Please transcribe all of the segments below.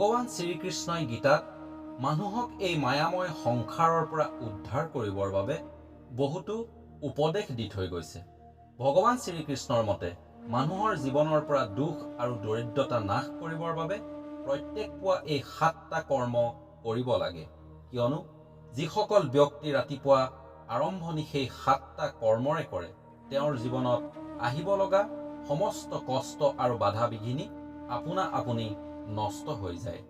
ভগৱান শ্ৰীকৃষ্ণই গীতাত মানুহক এই মায়াময় সংসাৰৰ পৰা উদ্ধাৰ কৰিবৰ বাবে বহুতো উপদেশ দি থৈ গৈছে। ভগৱান শ্ৰীকৃষ্ণৰ মতে মানুহৰ জীৱনৰ পৰা দুখ আৰু দৰিদ্ৰতা নাশ কৰিবৰ বাবে প্ৰত্যেক পুৱা এই 7টা কৰ্ম কৰিব লাগে, কিয়নো যিসকল ব্যক্তি ৰাতিপুৱা আৰম্ভণি সেই 7টা কৰ্মৰে কৰে তেওঁৰ জীৱনত আহিব লগা সমস্ত কষ্ট আৰু বাধা বিঘিনি আপোনা আপুনি নষ্ট হৈ যায়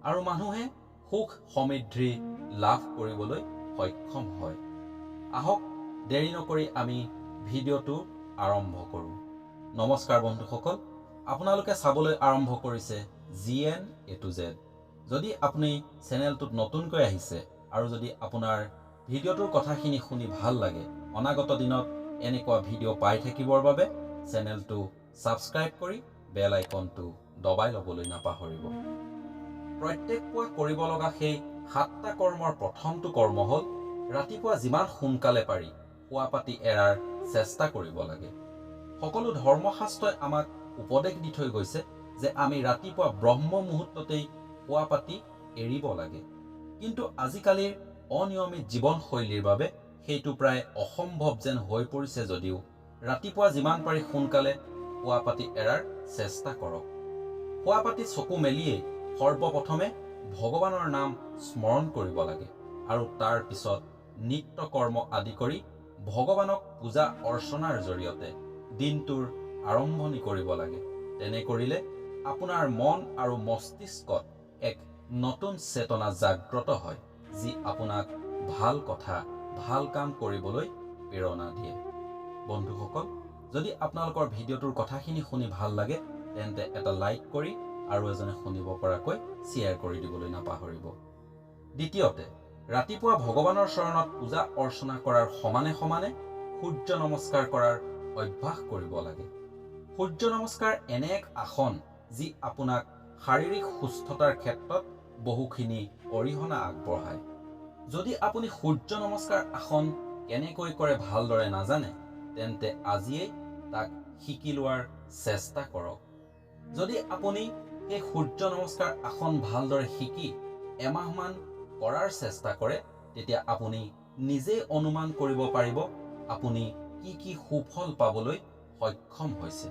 আৰু মানুহে সুখ সমৃদ্ধি লাভ কৰিবলৈ সক্ষম হয়। আহক দেৰি নকৰি আমি ভিডিঅ'টো আৰম্ভ কৰোঁ। নমস্কাৰ বন্ধুসকল, আপোনালোকে চাবলৈ আৰম্ভ কৰিছে GN-A-to-Z। যদি আপুনি চেনেলটোত নতুনকৈ আহিছে আৰু যদি আপোনাৰ ভিডিঅ'টোৰ কথাখিনি শুনি ভাল লাগে, অনাগত দিনত এনেকুৱা ভিডিঅ' পাই থাকিবৰ বাবে চেনেলটো ছাবস্ক্ৰাইব কৰি বেল আইকনটো দবাই ল'বলৈ নাপাহৰিব। প্ৰত্যেক পুৱা কৰিব লগা সেই 7টা কৰ্মৰ প্ৰথমটো কৰ্ম হ'ল ৰাতিপুৱা যিমান সোনকালে পাৰি শুৱা পাতি এৰাৰ চেষ্টা কৰিব লাগে। সকলো ধৰ্মশাস্ত্ৰই আমাক উপদেশ দি থৈ গৈছে যে আমি ৰাতিপুৱা ব্ৰহ্ম মুহূৰ্ততেই শুৱা পাতি এৰিব লাগে, কিন্তু আজিকালিৰ অনিয়মিত জীৱনশৈলীৰ বাবে সেইটো প্ৰায় অসম্ভৱ যেন হৈ পৰিছে। যদিও ৰাতিপুৱা যিমান পাৰি সোনকালে শুৱা পাতি এৰাৰ চেষ্টা কৰক। শুৱা পাতি চকু মেলিয়েই সৰ্বপ্ৰথমে ভগৱানৰ নাম স্মৰণ কৰিব লাগে আৰু তাৰ পিছত নিত্য কৰ্ম আদি কৰি ভগৱানক পূজা অৰ্চনাৰ জৰিয়তে দিনটোৰ আৰম্ভণি কৰিব লাগে। তেনে কৰিলে আপোনাৰ মন আৰু মস্তিষ্কত এক নতুন চেতনা জাগ্ৰত হয়, যি আপোনাক ভাল কথা ভাল কাম কৰিবলৈ প্ৰেৰণা দিয়ে। বন্ধুসকল, যদি আপোনালোকৰ ভিডিঅ'টোৰ কথাখিনি শুনি ভাল লাগে তেন্তে এটা লাইক কৰি আৰু এজনে শুনিব পৰাকৈ শ্বেয়াৰ কৰি দিবলৈ নাপাহৰিব। দ্বিতীয়তে, ৰাতিপুৱা ভগৱানৰ চৰণত পূজা অৰ্চনা কৰাৰ সমানে সমানে সূৰ্য নমস্কাৰ কৰাৰ অভ্যাস কৰিব লাগে। সূৰ্য নমস্কাৰ এনে এক আসন যি আপোনাক শাৰীৰিক সুস্থতাৰ ক্ষেত্ৰত বহুখিনি অৰিহণা আগবঢ়ায়। যদি আপুনি সূৰ্য নমস্কাৰ আসন কেনেকৈ কৰে ভালদৰে নাজানে তেন্তে আজিয়েই তাক শিকি লোৱাৰ চেষ্টা কৰক। যদি আপুনি এই সূৰ্য নমস্কাৰ আসন ভালদৰে শিকি এমাহমান কৰাৰ চেষ্টা কৰে তেতিয়া আপুনি নিজেই অনুমান কৰিব পাৰিব আপুনি কি কি সুফল পাবলৈ সক্ষম হৈছে।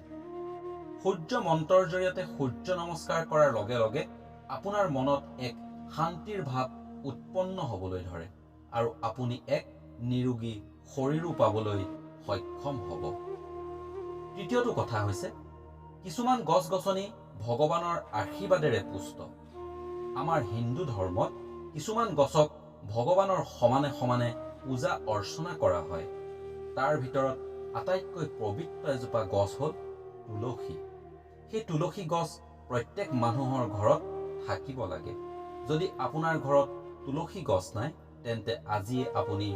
সূৰ্য মন্ত্ৰৰ জৰিয়তে সূৰ্য নমস্কাৰ কৰাৰ লগে লগে আপোনাৰ মনত এক শান্তিৰ ভাৱ উৎপন্ন হ'বলৈ ধৰে আৰু আপুনি এক নিৰোগী শৰীৰো পাবলৈ সক্ষম হ'ব। তৃতীয়টো কথা হৈছে, কিছুমান গছ গছনি ভগৱানৰ আশীৰ্বাদেৰে পুষ্ট। আমাৰ হিন্দু ধৰ্মত কিছুমান গছক ভগৱানৰ সমানে সমানে পূজা অৰ্চনা কৰা হয়। তাৰ ভিতৰত আটাইতকৈ পবিত্ৰ এজোপা গছ হ'ল তুলসী। সেই তুলসী গছ প্ৰত্যেক মানুহৰ ঘৰত থাকিব লাগে। যদি আপোনাৰ ঘৰত তুলসী গছ নাই তেন্তে আজিয়ে আপুনি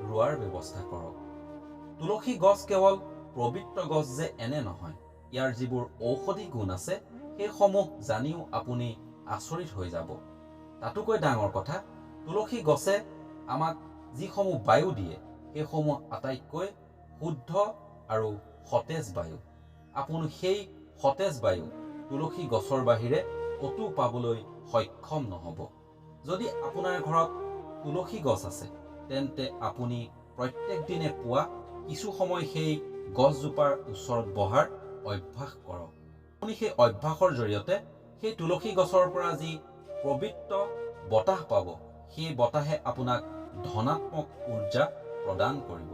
ৰোৱাৰ ব্যৱস্থা কৰক। তুলসী গছ কেৱল পবিত্ৰ গছ যে এনে নহয়, ইয়াৰ যিবোৰ ঔষধি গুণ আছে সেইসমূহ জানিও আপুনি আচৰিত হৈ যাব। তাতোকৈ ডাঙৰ কথা, তুলসী গছে আমাক যিসমূহ বায়ু দিয়ে সেইসমূহ আটাইতকৈ শুদ্ধ আৰু সতেজ বায়ু। আপুনি সেই সতেজ বায়ু তুলসী গছৰ বাহিৰে ক'তো পাবলৈ সক্ষম নহ'ব। যদি আপোনাৰ ঘৰত তুলসী গছ আছে তেন্তে আপুনি প্ৰত্যেক দিনে পুৱা কিছু সময় সেই গছজোপাৰ ওচৰত বহাৰ অভ্যাস কৰক। আপুনি সেই অভ্যাসৰ জৰিয়তে সেই তুলসী গছৰ পৰা যি পবিত্ৰ বতাহ পাব, সেই বতাহে আপোনাক ধনাত্মক ঊৰ্জা প্ৰদান কৰিব।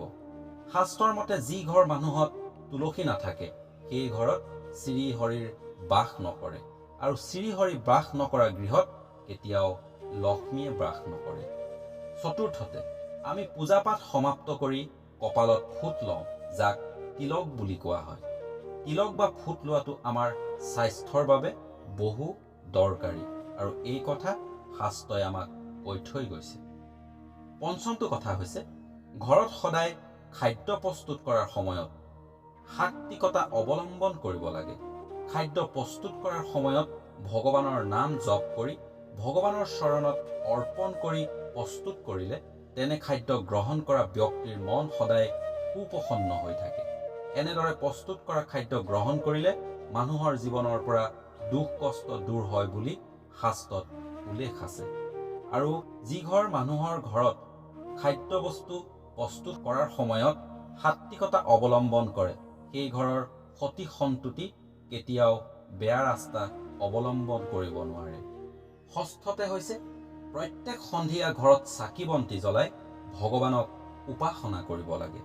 শাস্ত্ৰৰ মতে যি ঘৰ মানুহত তুলসী নাথাকে সেই ঘৰত শ্ৰীহৰিৰ বাস নকৰে আৰু শ্ৰীহৰি বাস নকৰা গৃহত কেতিয়াও লক্ষ্মীয়ে বাস নকৰে। চতুৰ্থতে, আমি পূজা পাঠ সমাপ্ত কৰি কপালত ফুট লওঁ, যাক তিলক বুলি কোৱা হয়। তিলক বা ফুট লোৱাটো আমাৰ স্বাস্থ্যৰ বাবে বহু দৰকাৰী আৰু এই কথা শাস্ত্ৰই আমাক কৈ থৈ গৈছে। পঞ্চমটো কথা হৈছে, ঘৰত সদায় খাদ্য প্ৰস্তুত কৰাৰ সময়ত সাত্বিকতা অৱলম্বন কৰিব লাগে। খাদ্য প্ৰস্তুত কৰাৰ সময়ত ভগৱানৰ নাম জপ কৰি ভগৱানৰ চৰণত অৰ্পণ কৰি প্ৰস্তুত কৰিলে তেনে খাদ্য গ্ৰহণ কৰা ব্যক্তিৰ মন সদায় সুপ্ৰসন্ন হৈ থাকে। এনেদৰে প্ৰস্তুত কৰা খাদ্য গ্ৰহণ কৰিলে মানুহৰ জীৱনৰ পৰা দুখ কষ্ট দূৰ হয় বুলি শাস্ত্ৰত উল্লেখ আছে। আৰু যি ঘৰ মানুহৰ ঘৰত খাদ্যবস্তু প্ৰস্তুত কৰাৰ সময়ত সাত্বিকতা অৱলম্বন কৰে, সেই ঘৰৰ সতি সন্ততি কেতিয়াও বেয়া ৰাস্তা অৱলম্বন কৰিব নোৱাৰে। ষষ্ঠতে হৈছে প্ৰত্যেক সন্ধিয়া ঘৰত চাকি বন্তি জ্বলাই ভগৱানক উপাসনা কৰিব লাগে।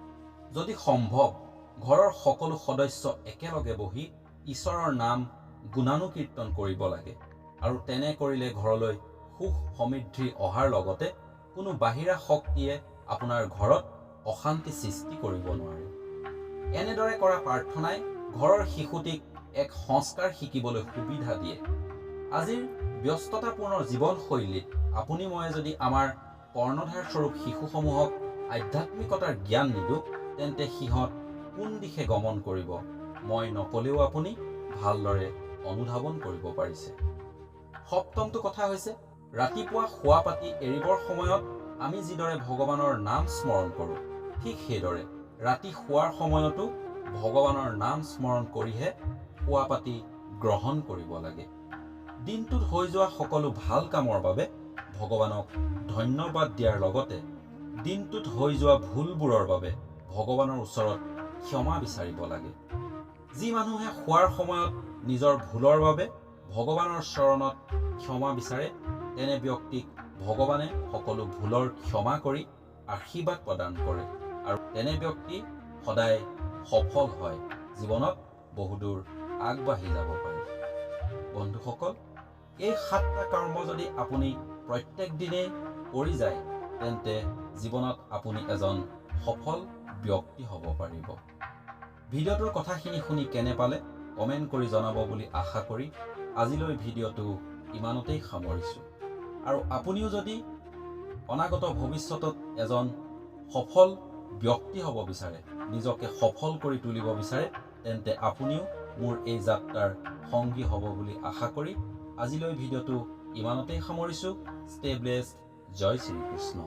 যদি সম্ভৱ ঘৰৰ সকলো সদস্য একেলগে বহি ঈশ্বৰৰ নাম গুণানুকীৰ্তন কৰিব লাগে। আৰু তেনে কৰিলে ঘৰলৈ সুখ সমৃদ্ধি অহাৰ লগতে কোনো বাহিৰা শক্তিয়ে আপোনাৰ ঘৰত অশান্তি সৃষ্টি কৰিব নোৱাৰে। এনেদৰে কৰা প্ৰাৰ্থনাই ঘৰৰ শিশুটিক এক সংস্কাৰ শিকিবলৈ সুবিধা দিয়ে। আজিৰ ব্যস্ততাপূৰ্ণ জীৱনশৈলীত আপুনি মই যদি আমাৰ কৰ্ণধাৰ স্বৰূপ শিশুসমূহক আধ্যাত্মিকতাৰ জ্ঞান নিদিওঁ, তেন্তে সিহঁত কোন দিশে গমন কৰিব মই নকলেও আপুনি ভালদৰে অনুধাৱন কৰিব পাৰিছে। সপ্তমটো কথা হৈছে ৰাতিপুৱা শোৱা পাতি এৰিবৰ সময়ত আমি যিদৰে ভগৱানৰ নাম স্মৰণ কৰোঁ, ঠিক সেইদৰে ৰাতি শোৱাৰ সময়তো ভগৱানৰ নাম স্মৰণ কৰিহে শোৱা পাতি গ্ৰহণ কৰিব লাগে। দিনটোত হৈ যোৱা সকলো ভাল কামৰ বাবে ভগৱানক ধন্যবাদ দিয়াৰ লগতে দিনটোত হৈ যোৱা ভুলবোৰৰ বাবে ভগৱানৰ ওচৰত ক্ষমা বিচাৰিব লাগে। যি মানুহে শোৱাৰ সময়ত নিজৰ ভুলৰ বাবে ভগৱানৰ চৰণত ক্ষমা বিচাৰে, তেনে ব্যক্তিক ভগৱানে সকলো ভুলৰ ক্ষমা কৰি আশীৰ্বাদ প্ৰদান কৰে আৰু তেনে ব্যক্তি সদায় সফল হয়, জীৱনত বহুদূৰ আগবাঢ়ি যাব পাৰে। বন্ধুসকল, এই 7টা কৰ্ম যদি আপুনি প্ৰত্যেক দিনেই কৰি যায়, তেন্তে জীৱনত আপুনি এজন সফল ব্যক্তি হ'ব পাৰিব। ভিডিঅ'টোৰ কথাখিনি শুনি কেনে পালে কমেণ্ট কৰি জনাব বুলি আশা কৰি আজিলৈ ভিডিঅ'টো ইমানতেই সামৰিছোঁ। আৰু আপুনিও যদি অনাগত ভৱিষ্যতত এজন সফল ব্যক্তি হ'ব বিচাৰে, নিজকে সফল কৰি তুলিব বিচাৰে, তেন্তে আপুনিও মোৰ এই যাত্ৰাৰ সংগী হ'ব বুলি আশা কৰি আজিলৈ ভিডিঅ'টো ইমানতেই সামৰিছোঁ। Stay blessed. জয় শ্ৰীকৃষ্ণ।